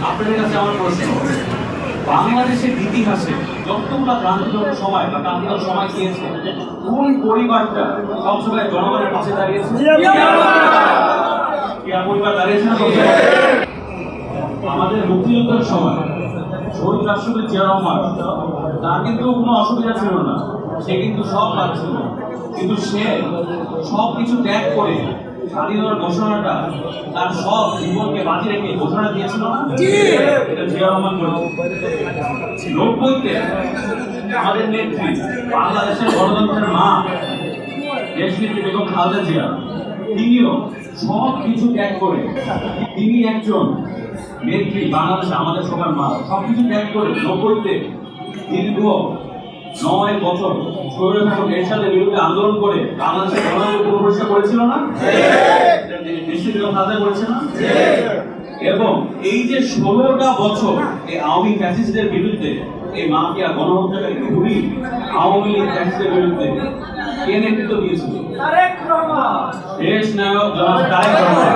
আপনাদের কাছে আমার প্রশ্ন, বাংলাদেশের ইতিহাসে যতগুলো ক্রান্তিলগ্ন সময় বা ক্রান্তিকাল সময় গিয়েছে, কোন পরিবারটা সবসময় জনগণের পাশে দাঁড়িয়েছে? পরিবার দাঁড়িয়েছে না? আমাদের মুক্তিযুদ্ধের সময় শহীদ রাষ্ট্রপতি জিয়া রহমান, তার কিন্তু কোনো অসুবিধা ছিল না, সে কিন্তু সব পাচ্ছিল, কিন্তু সে সব কিছু ত্যাগ করে স্বাধীনতার ঘোষণাটা, তার সব জীবনকে বাজি রেখে ঘোষণা দিয়েছিল না? এটা জিয়া রহমান করেছে। 90-তে আমাদের নেত্রী, বাংলাদেশের গণতন্ত্রের মা, দেশনেত্রী বেগম খালেদা জিয়া, তিনিও সব কিছু ত্যাগ করে, তিনি একজন নেত্রী, বাংলাদেশে আমাদের সবার মা, সবকিছু ত্যাগ করে 90-তে দীর্ঘ 9 বছর স্বৈরশাসক এরশাদের বিরুদ্ধে আন্দোলন করে বাংলাদেশের গণতন্ত্র পুনঃপ্রতিষ্ঠা করেছিল না? নিশ্চিত খালেদা করেছে না? এবং এই যে 16টা বছর এই আওয়ামী ফ্যাসিস্টদের বিরুদ্ধে, এই মাফিয়া গণহত্যাকারী খুবই আওয়ামী লীগ ফ্যাসিস্টদের বিরুদ্ধে কে নেতৃত্ব দিয়েছিল? দেশ নায়ক জনাব তারেক রহমান।